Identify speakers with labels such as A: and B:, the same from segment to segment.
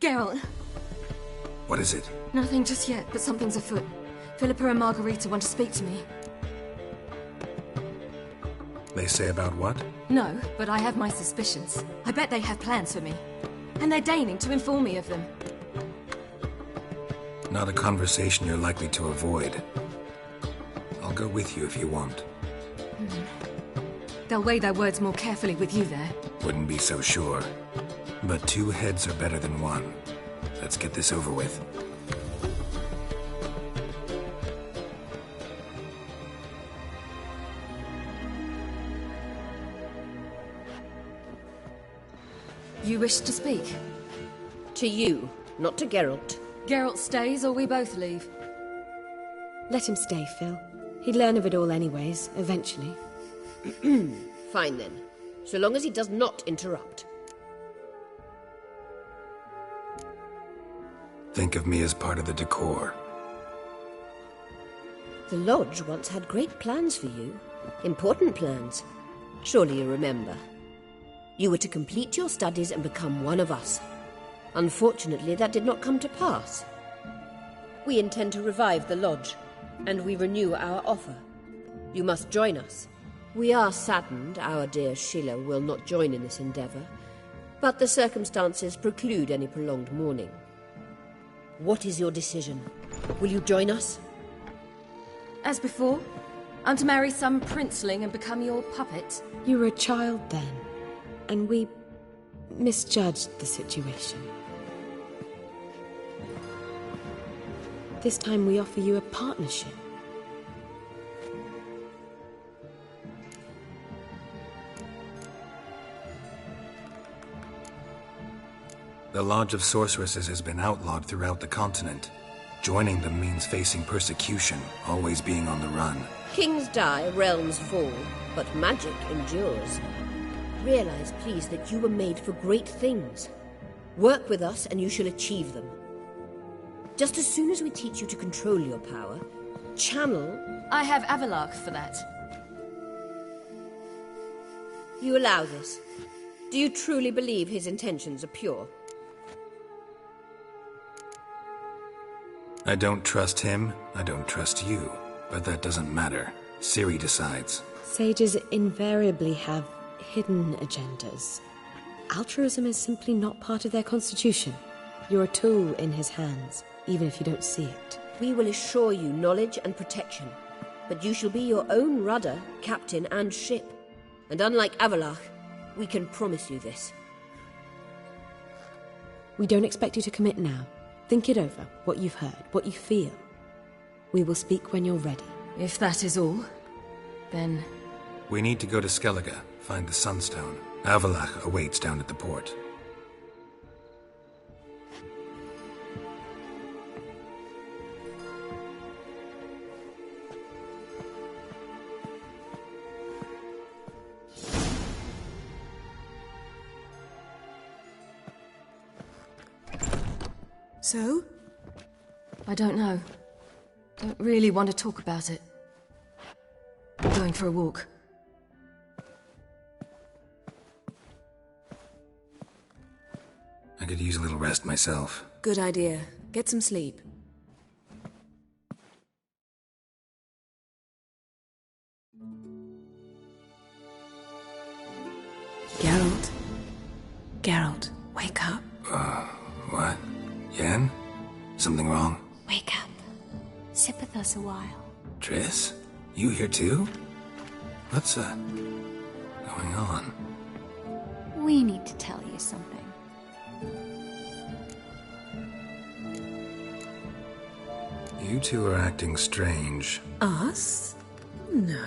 A: Geralt.
B: What is it?
A: Nothing just yet, but something's afoot. Philippa and Margarita want to speak to me.
B: They say about what?
A: No, but I have my suspicions. I bet they have plans for me. And they're deigning to inform me of them.
B: Not a conversation you're likely to avoid. I'll go with you if you want.
A: They'll weigh their words more carefully with you there.
B: Wouldn't be so sure. But 2 heads are better than 1. Let's get this over with.
A: You wish to speak?
C: To you, not to Geralt.
A: Geralt stays or we both leave?
D: Let him stay, Phil. He'd learn of it all anyways, eventually.
C: Fine then. So long as he does not interrupt.
B: Think of me as part of the decor.
C: The Lodge once had great plans for you. Important plans. Surely you remember. You were to complete your studies and become one of us. Unfortunately, that did not come to pass. We intend to revive the Lodge, and we renew our offer. You must join us. We are saddened our dear Sheila will not join in this endeavour, but the circumstances preclude any prolonged mourning. What is your decision? Will you join us?
A: As before, I'm to marry some princeling and become your puppet.
D: You were a child then, and we misjudged the situation. This time we offer you a partnership.
B: The Lodge of Sorceresses has been outlawed throughout the continent. Joining them means facing persecution, always being on the run.
C: Kings die, realms fall, but magic endures. Realize, please, that you were made for great things. Work with us and you shall achieve them. Just as soon as we teach you to control your power, channel...
A: I have Avalach for that.
C: You allow this. Do you truly believe his intentions are pure?
B: I don't trust him, I don't trust you. But that doesn't matter. Ciri decides.
D: Sages invariably have hidden agendas. Altruism is simply not part of their constitution. You're a tool in his hands, even if you don't see it.
C: We will assure you knowledge and protection, but you shall be your own rudder, captain, and ship. And unlike Avalach, we can promise you this.
D: We don't expect you to commit now. Think it over, what you've heard, what you feel. We will speak when you're ready.
A: If that is all, then...
B: We need to go to Skellige, find the Sunstone. Avalach awaits down at the port.
A: So? I don't know. Don't really want to talk about it. I'm going for a walk.
B: I could use a little rest myself.
E: Good idea. Get some sleep. Geralt? Geralt, wake up.
B: What? Yen? Something wrong?
F: Wake up. Sit with us a while.
B: Triss? You here too? What's, going on?
F: We need to tell you something.
B: You two are acting strange.
E: Us? No.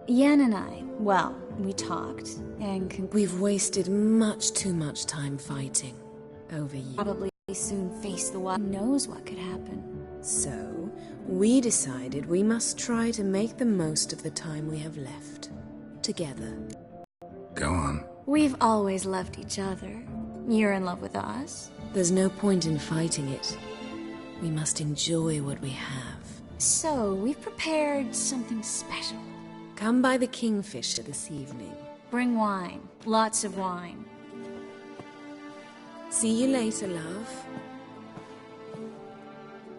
F: Yen and I, well, we talked, and
E: We've wasted much too much time fighting over you.
F: probably soon face the one who knows what could happen.
E: So, we decided we must try to make the most of the time we have left. Together.
B: Go on.
F: We've always loved each other. You're in love with us.
E: There's no point in fighting it. We must enjoy what we have.
F: So, we've prepared something special.
E: Come by the Kingfisher this evening.
F: Bring wine. Lots of wine.
E: See you later, love.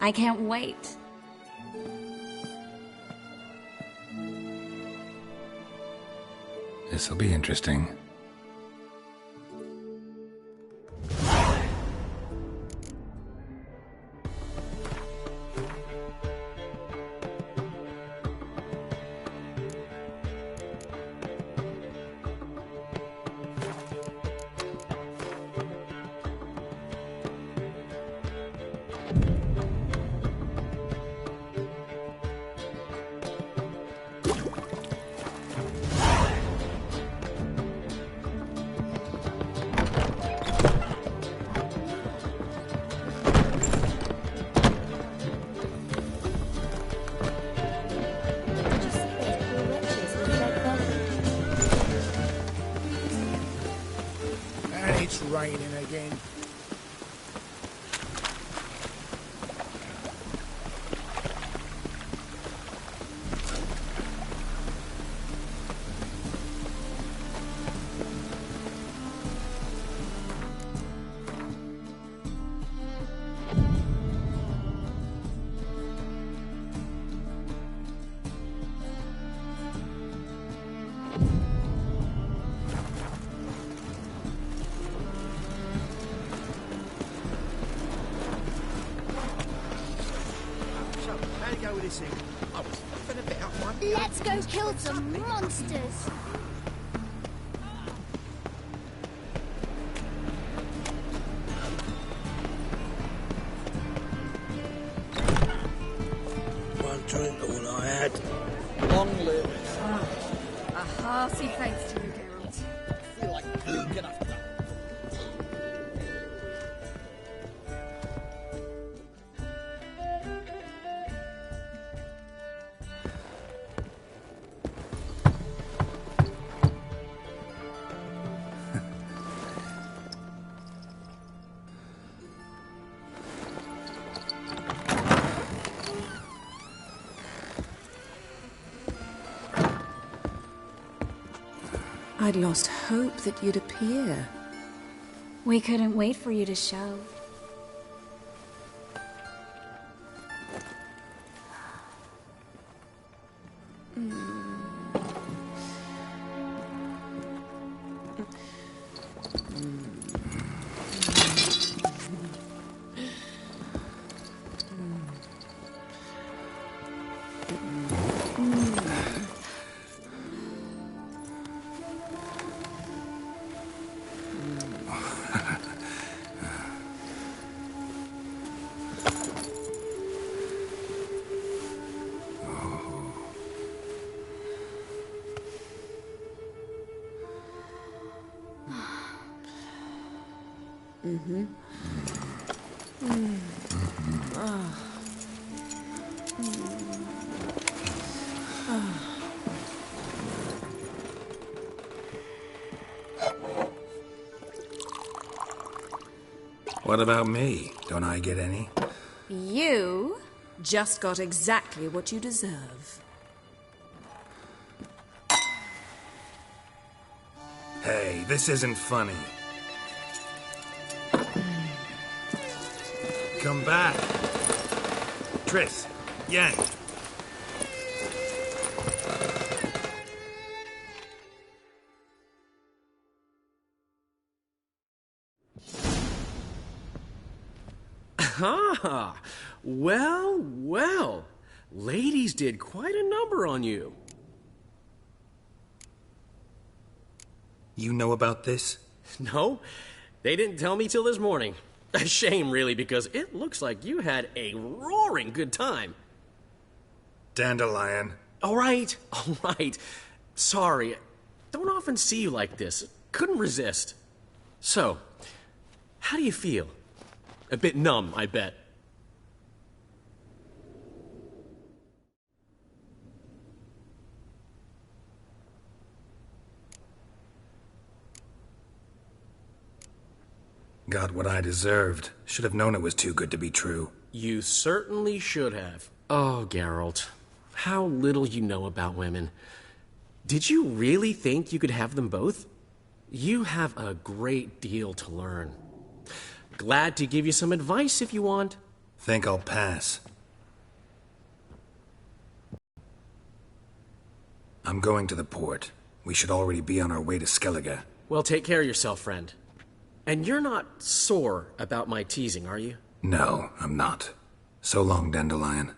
F: I can't wait.
B: This'll be interesting.
G: And it's raining again.
H: Let's go kill some monsters.
G: One drink, all I had. Long live.
F: A hearty thanks to you, Geralt.
G: I feel like get up.
E: I'd lost hope that you'd appear.
F: We couldn't wait for you to show.
B: What about me? Don't I get any?
E: You just got exactly what you deserve.
B: Hey, this isn't funny. Come back. Triss, Yen.
I: Ah, well, well. Ladies did quite a number on you.
B: You know about this?
I: No, they didn't tell me till this morning. A shame, really, because it looks like you had a roaring good time.
B: Dandelion.
I: All right. Sorry. Don't often see you like this. Couldn't resist. So, how do you feel? A bit numb, I bet.
B: Got what I deserved. Should have known it was too good to be true.
I: You certainly should have. Oh, Geralt. How little you know about women. Did you really think you could have them both? You have a great deal to learn. Glad to give you some advice if you want.
B: Think I'll pass. I'm going to the port. We should already be on our way to Skellige.
I: Well, take care of yourself, friend. And you're not sore about my teasing, are you?
B: No, I'm not. So long, Dandelion.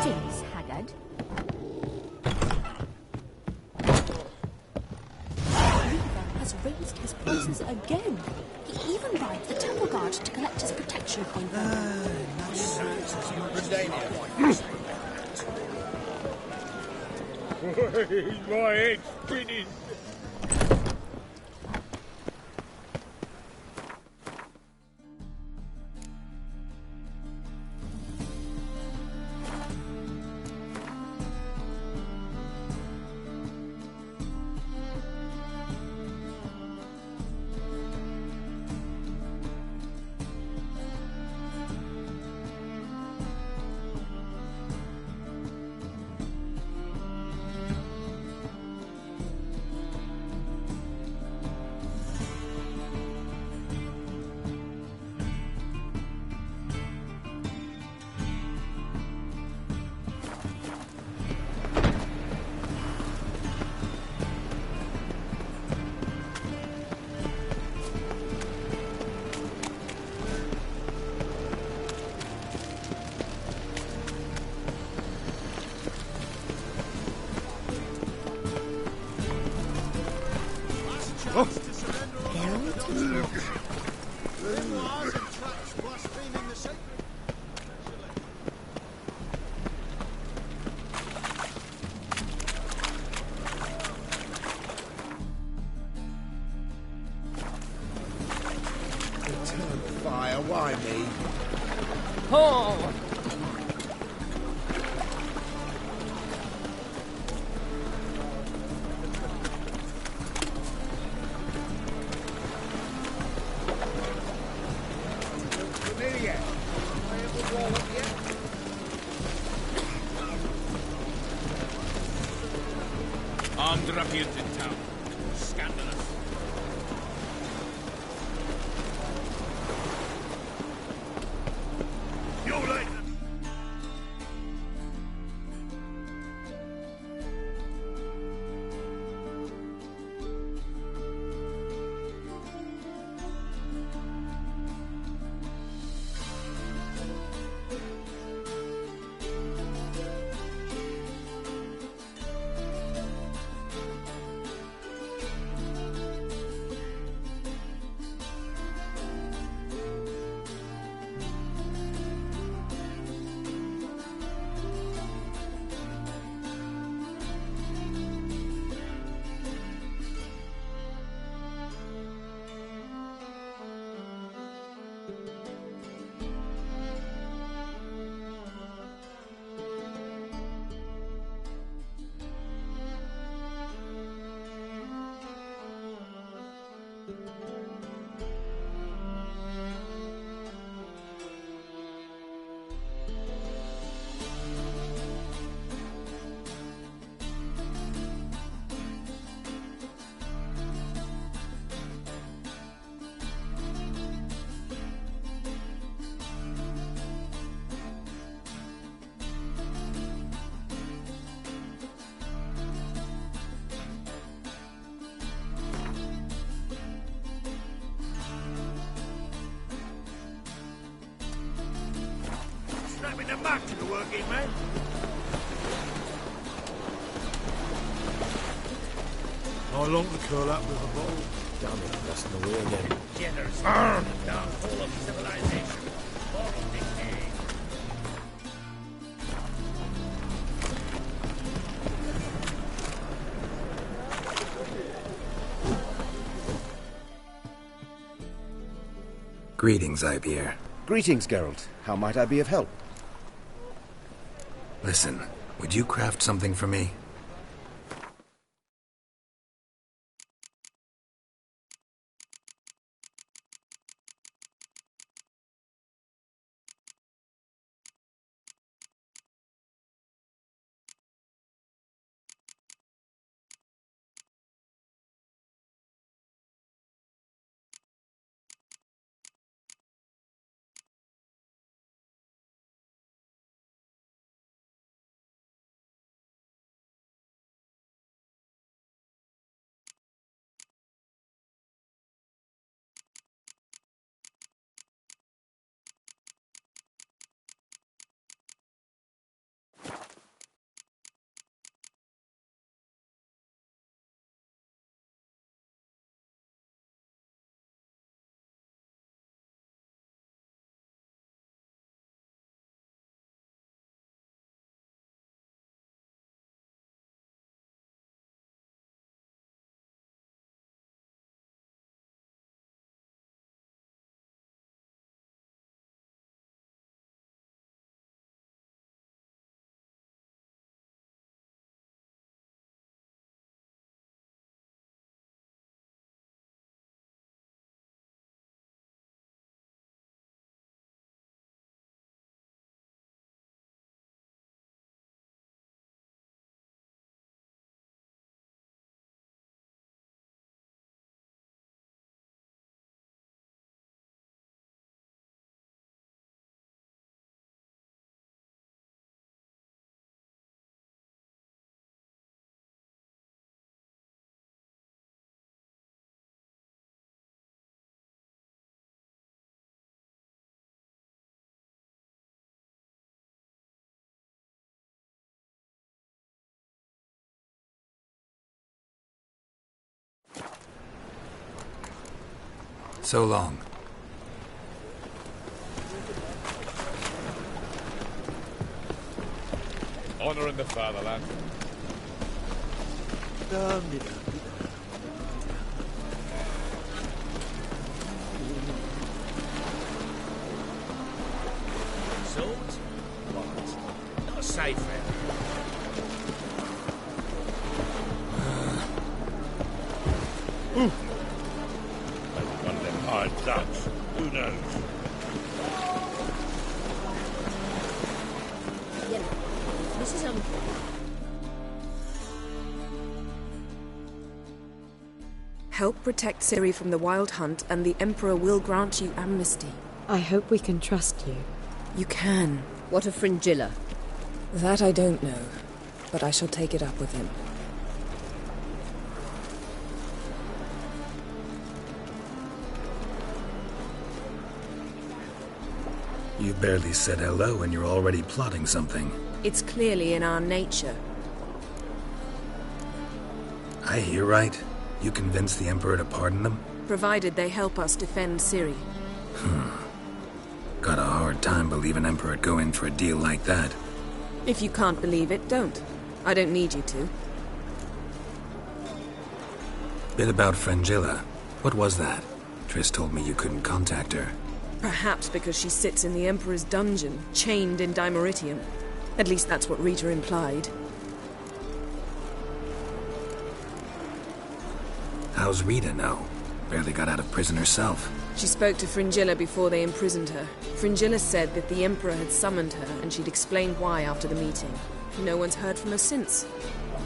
H: Greetings, Haggard.
J: Reaver has raised his prices again. He even bribed the temple guard to collect his protection coin from him.
G: My head's spinning.
K: Fire, why me?
G: Oh!
L: Armed ruffians in town. Scandalous.
G: You like snapping the muck to the working man?
L: I long to curl up with a bottle.
I: Damn it, lost in the wheel again.
G: Jitters. The downfall of civilization. Moral decay.
B: Greetings, Ibeer.
K: Greetings, Geralt. How might I be of help?
B: Listen, would you craft something for me? So long.
L: Honor in the fatherland.
G: Swords? What? Not safe there.
L: One of them hard ducks. Who knows?
C: This is
E: Help protect Ciri from the Wild Hunt, and the Emperor will grant you amnesty.
D: I hope we can trust you.
E: You can.
C: What of Fringilla?
E: That I don't know, but I shall take it up with him.
B: You barely said hello and you're already plotting something.
E: It's clearly in our nature.
B: I hear right. You convinced the Emperor to pardon them?
E: Provided they help us defend Ciri.
B: Got a hard time believing Emperor'd go in for a deal like that.
E: If you can't believe it, don't. I don't need you to.
B: Bit about Fringilla. What was that? Triss told me you couldn't contact her.
E: Perhaps because she sits in the Emperor's dungeon, chained in Dimeritium. At least that's what Rita implied.
B: How's Rita know? Barely got out of prison herself.
E: She spoke to Fringilla before they imprisoned her. Fringilla said that the Emperor had summoned her, and she'd explained why after the meeting. No one's heard from her since.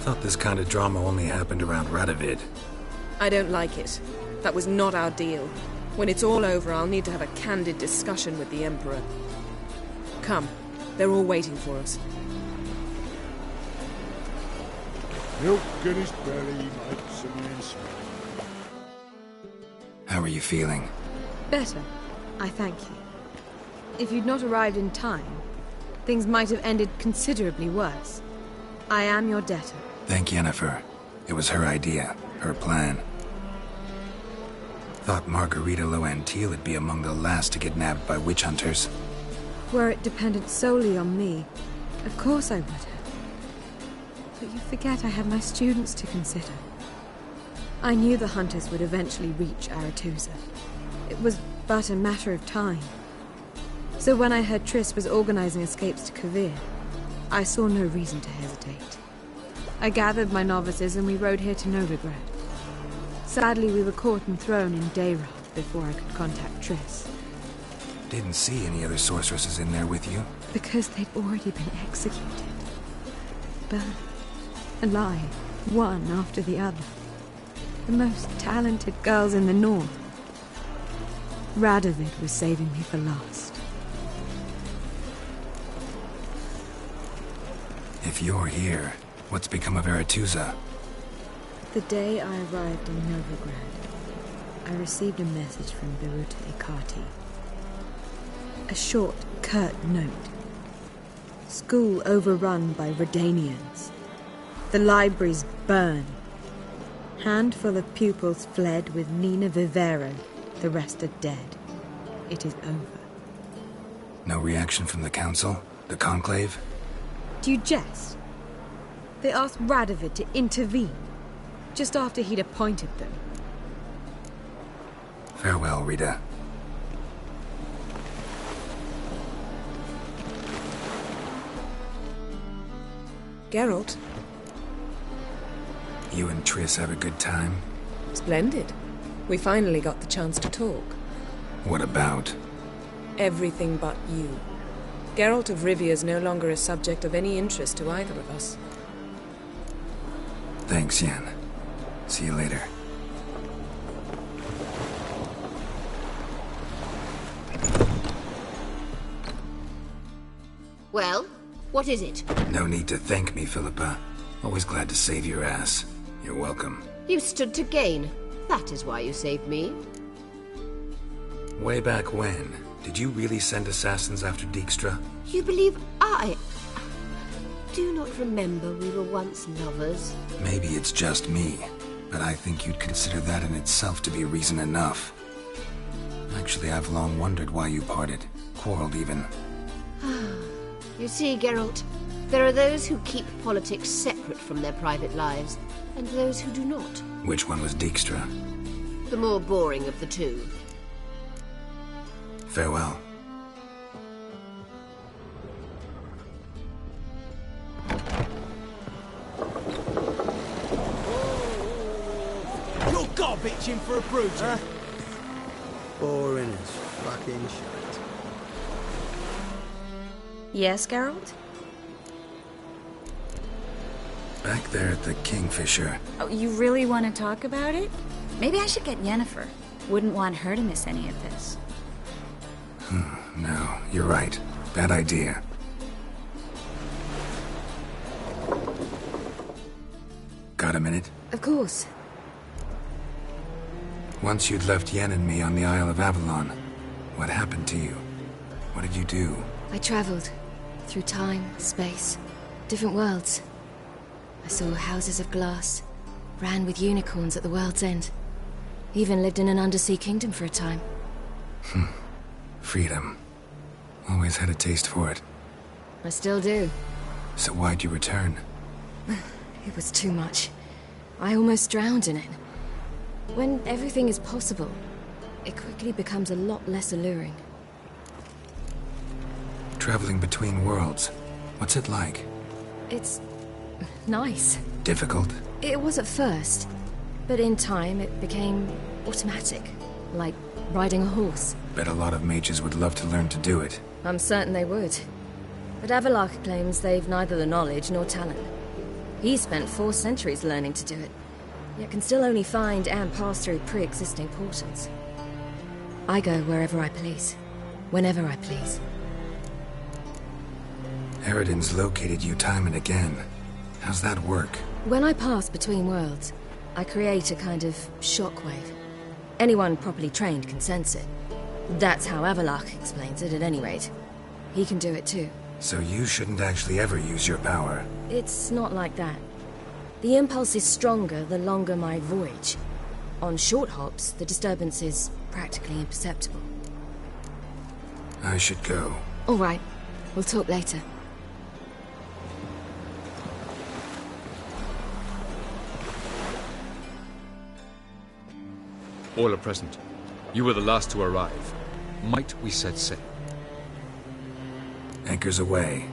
B: Thought this kind of drama only happened around Radovid.
E: I don't like it. That was not our deal. When it's all over, I'll need to have a candid discussion with the Emperor. Come. They're all waiting for us.
K: Milk in his belly makes a man smile.
B: How are you feeling?
D: Better. I thank you. If you'd not arrived in time, things might have ended considerably worse. I am your debtor.
B: Thank Yennefer. It was her idea, her plan. Thought Margarita Loanteel would be among the last to get nabbed by witch hunters.
D: Were it dependent solely on me, of course I would have. But you forget I have my students to consider. I knew the hunters would eventually reach Aretusa. It was but a matter of time. So when I heard Triss was organizing escapes to Kovir, I saw no reason to hesitate. I gathered my novices and we rode here to Novigrad. Sadly, we were caught and thrown in Dayrod before I could contact Triss.
B: Didn't see any other sorceresses in there with you?
D: Because they'd already been executed. Burned. Alive. One after the other. The most talented girls in the north. Radovid was saving me for last.
B: If you're here, what's become of Aretusa?
D: The day I arrived in Novigrad, I received a message from Biruta Ikati. A short, curt note. School overrun by Redanians. The libraries burn. Handful of pupils fled with Nina Vivero. The rest are dead. It is over.
B: No reaction from the council? The conclave?
D: Do you jest? They asked Radovid to intervene, just after he'd appointed them.
B: Farewell, Rita.
E: Geralt?
B: You and Triss have a good time?
E: Splendid. We finally got the chance to talk.
B: What about?
E: Everything but you. Geralt of Rivia is no longer a subject of any interest to either of us.
B: Thanks, Yen. See you later.
C: Well, what is it?
B: No need to thank me, Philippa. Always glad to save your ass. You're welcome.
C: You stood to gain. That is why you saved me.
B: Way back when, did you really send assassins after Dijkstra?
C: You believe I... Do not remember we were once lovers?
B: Maybe it's just me, but I think you'd consider that in itself to be reason enough. Actually, I've long wondered why you parted. Quarreled even.
C: You see, Geralt, there are those who keep politics separate from their private lives, and those who do not.
B: Which one was Dijkstra?
C: The more boring of the two.
B: Farewell.
M: You're garbage in for a bruiser.
N: Boring as fucking shit.
H: Yes, Geralt?
B: Back there at the Kingfisher.
H: Oh, you really want to talk about it? Maybe I should get Yennefer. Wouldn't want her to miss any of this.
B: No, you're right. Bad idea. Got a minute?
A: Of course.
B: Once you'd left Yen and me on the Isle of Avalon, what happened to you? What did you do?
A: I traveled. Through time, space, different worlds. I saw houses of glass, ran with unicorns at the world's end. Even lived in an undersea kingdom for a time.
B: Freedom. Always had a taste for it.
A: I still do.
B: So why'd you return?
A: It was too much. I almost drowned in it. When everything is possible, it quickly becomes a lot less alluring.
B: Traveling between worlds. What's it like?
A: It's nice.
B: Difficult?
A: It was at first, but in time it became automatic, like riding a horse.
B: Bet a lot of mages would love to learn to do it.
A: I'm certain they would. But Avallac'h claims they've neither the knowledge nor talent. He spent 4 centuries learning to do it, yet can still only find and pass through pre-existing portals. I go wherever I please, whenever I please.
B: Eridan's located you time and again. How's that work?
A: When I pass between worlds, I create a kind of shockwave. Anyone properly trained can sense it. That's how Avallac'h explains it, at any rate. He can do it too.
B: So you shouldn't actually ever use your power.
A: It's not like that. The impulse is stronger the longer my voyage. On short hops, the disturbance is practically imperceptible.
B: I should go.
A: All right. We'll talk later.
O: All are present. You were the last to arrive. Might we set sail?
B: Anchors away.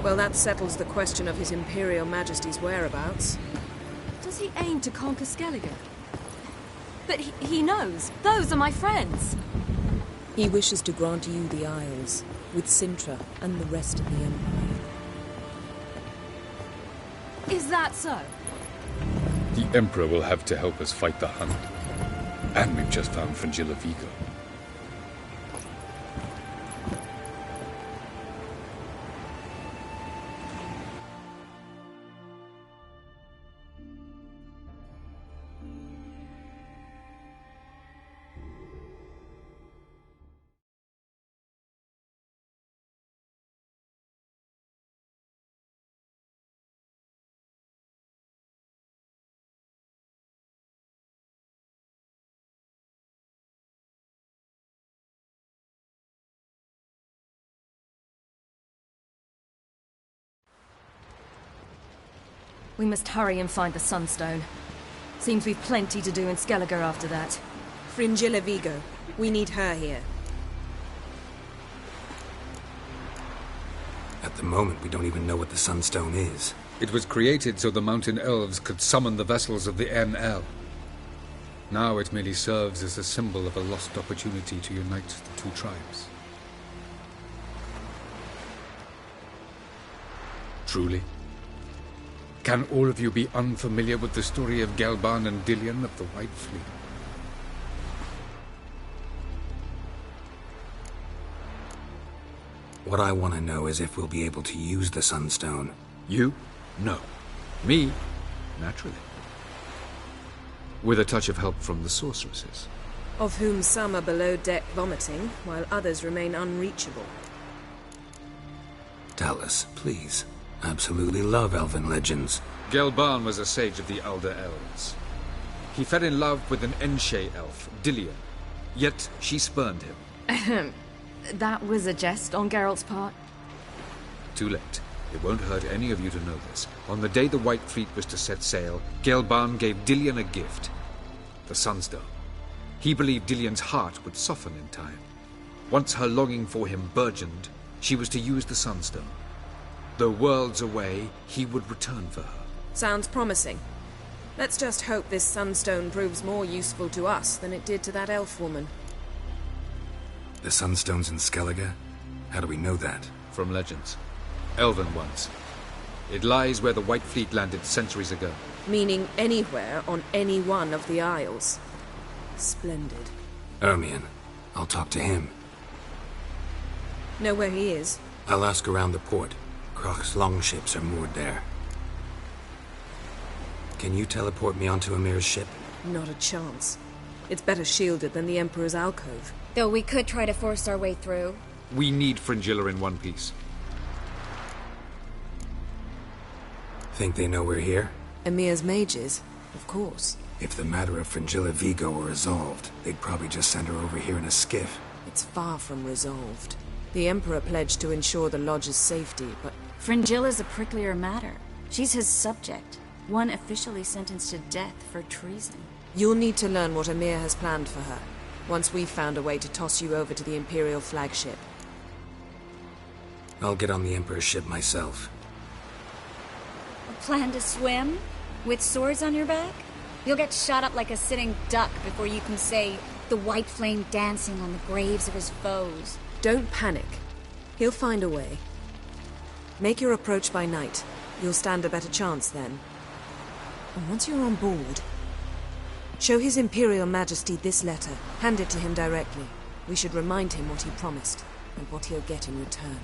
E: Well, that settles the question of His Imperial Majesty's whereabouts.
D: Does he aim to conquer Skellige? But he knows. Those are my friends.
E: He wishes to grant you the Isles. with Sintra and the rest of the Empire.
J: Is that so?
O: The Emperor will have to help us fight the Hunt. And we've just found Fringilla Vigo.
A: We must hurry and find the Sunstone. Seems we've plenty to do in Skellige after that.
E: Fringilla Vigo. We need her here.
B: At the moment, we don't even know what the Sunstone is.
O: It was created so the Mountain Elves could summon the vessels of the NL. Now it merely serves as a symbol of a lost opportunity to unite the two tribes. Truly? Can all of you be unfamiliar with the story of Gelban and Dillion of the White Fleet?
B: What I want to know is if we'll be able to use the Sunstone.
O: You? No. Me? Naturally. With a touch of help from the sorceresses.
E: Of whom some are below deck vomiting, while others remain unreachable.
B: Tell us, please. Absolutely love elven legends.
O: Gelban was a sage of the Elder Elves. He fell in love with an Enshe elf, Dillion. Yet she spurned him.
A: That was a jest on Geralt's part?
O: Too late. It won't hurt any of you to know this. On the day the White Fleet was to set sail, Gelban gave Dillion a gift. The Sunstone. He believed Dillion's heart would soften in time. Once her longing for him burgeoned, she was to use the Sunstone. Though worlds away, he would return for her.
E: Sounds promising. Let's just hope this Sunstone proves more useful to us than it did to that elf woman.
B: The Sunstone's in Skellige? How do we know that?
O: From legends. Elven ones. It lies where the White Fleet landed centuries ago.
E: Meaning anywhere on any one of the Isles. Splendid.
B: Ermion. I'll talk to him.
E: Know where he is?
B: I'll ask around the port. Croc's longships are moored there. Can you teleport me onto Ymir's ship?
E: Not a chance. It's better shielded than the Emperor's alcove.
H: Though we could try to force our way through.
O: We need Fringilla in one piece.
B: Think they know we're here?
E: Ymir's mages, of course.
B: If the matter of Fringilla Vigo were resolved, they'd probably just send her over here in a skiff.
E: It's far from resolved. The Emperor pledged to ensure the Lodge's safety, but...
H: Fringilla's a pricklier matter. She's his subject. One officially sentenced to death for treason.
E: You'll need to learn what Ymir has planned for her, once we've found a way to toss you over to the Imperial flagship.
B: I'll get on the Emperor's ship myself.
H: A plan to swim? With swords on your back? You'll get shot up like a sitting duck before you can say, the white flame dancing on the graves of his foes.
E: Don't panic. He'll find a way. Make your approach by night. You'll stand a better chance then. And once you're on board, show His Imperial Majesty this letter. Hand it to him directly. We should remind him what he promised, and what he'll get in return.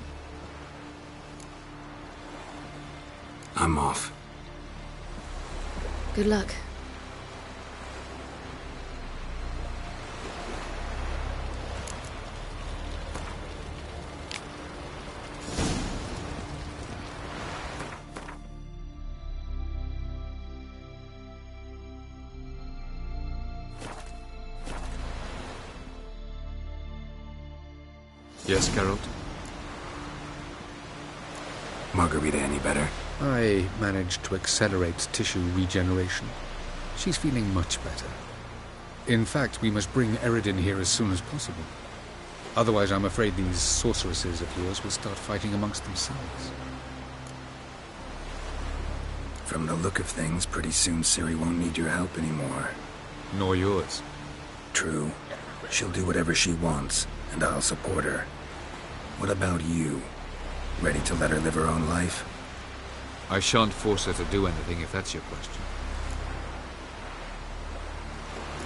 B: I'm off.
A: Good luck.
O: Yes, Geralt?
B: Margarita any better?
O: I managed to accelerate tissue regeneration. She's feeling much better. In fact, we must bring Eredin here as soon as possible. Otherwise, I'm afraid these sorceresses of yours will start fighting amongst themselves.
B: From the look of things, pretty soon Ciri won't need your help anymore.
O: Nor yours.
B: True. She'll do whatever she wants, and I'll support her. What about you? Ready to let her live her own life?
O: I shan't force her to do anything if that's your question.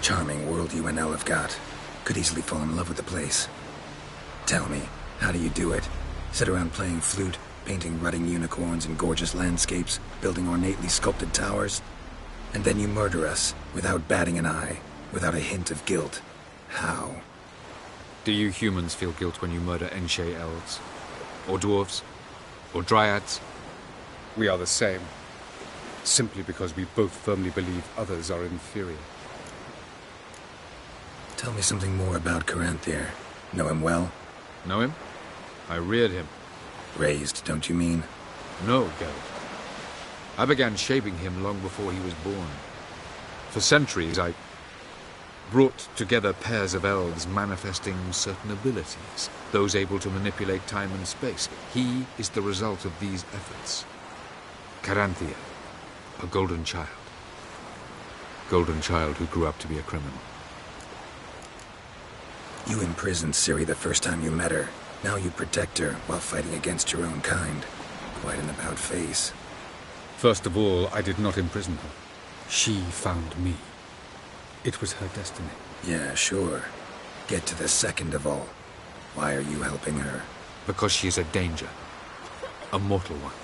B: Charming world you and Elle have got. Could easily fall in love with the place. Tell me, how do you do it? Sit around playing flute, painting rutting unicorns and gorgeous landscapes, building ornately sculpted towers? And then you murder us, without batting an eye, without a hint of guilt. How?
O: Do you humans feel guilt when you murder Enshe elves? Or dwarves? Or dryads?
P: We are the same. Simply because we both firmly believe others are inferior.
B: Tell me something more about Caranthier. Know him well?
O: Know him? I reared him.
B: Raised, don't you mean?
O: No, Geralt. I began shaping him long before he was born. For centuries, I brought together pairs of elves manifesting certain abilities, those able to manipulate time and space. He is the result of these efforts. Caranthier, a golden child. Golden child who grew up to be a criminal.
B: You imprisoned Ciri the first time you met her. Now you protect her while fighting against your own kind. Quite an about-face.
P: First of all, I did not imprison her. She found me. It was her destiny.
B: Yeah, sure. Get to the second of all. Why are you helping her?
O: Because she is a danger. A mortal one.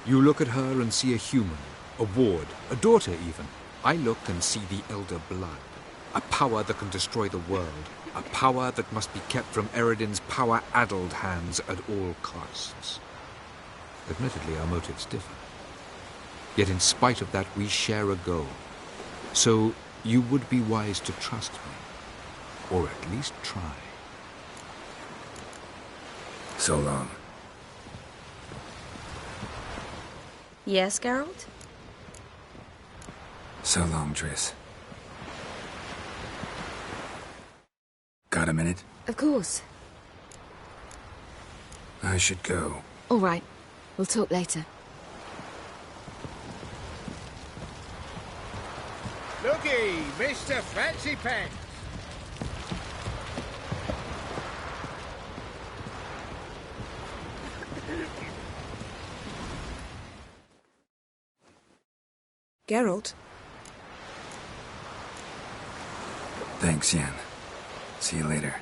O: You look at her and see a human, a ward, a daughter even. I look and see the Elder Blood. A power that can destroy the world. A power that must be kept from Eredin's power-addled hands at all costs. Admittedly, our motives differ. Yet in spite of that, we share a goal. So you would be wise to trust me. Or at least try.
B: So long.
A: Yes, Geralt?
B: So long, Triss. Got a minute?
A: Of course.
B: I should go.
A: All right. We'll talk later.
L: Looky, Mr. Fancy Pants.
E: Geralt?
B: Thanks, Yen. See you later.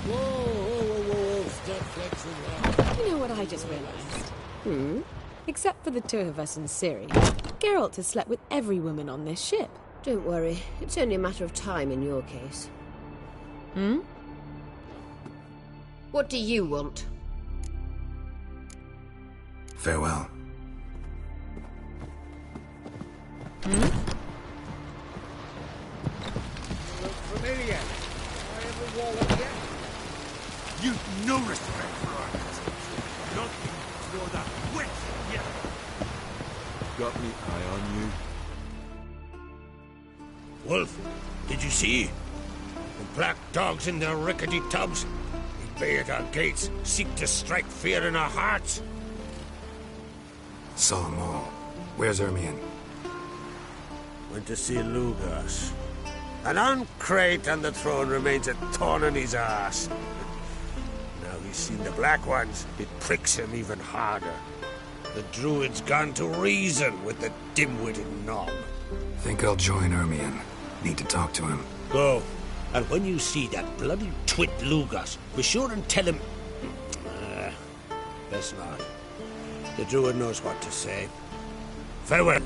K: Whoa, stop flexing.
D: You know what I just realized? Except for the two of us and Ciri, Geralt has slept with every woman on this ship.
C: Don't worry, it's only a matter of time in your case. What do you want?
B: Farewell.
L: Look familiar. I have a wall of yet.
G: You've no respect for armies. Nothing for that witch yet.
Q: Got me eye on you.
G: Wolf, did you see? The black dogs in their rickety tubs. They bay at our gates, seek to strike fear in our hearts.
B: Saw them all. Where's Ermion?
G: Went to see Lugas. An uncrate on the throne remains a thorn in his ass. Now he's seen the Black Ones, it pricks him even harder. The Druid's gone to reason with the dim-witted knob.
B: Think I'll join Ermion. Need to talk to him.
G: Go. And when you see that bloody twit Lugas, be sure and tell him... best not. The Druid knows what to say. Farewell.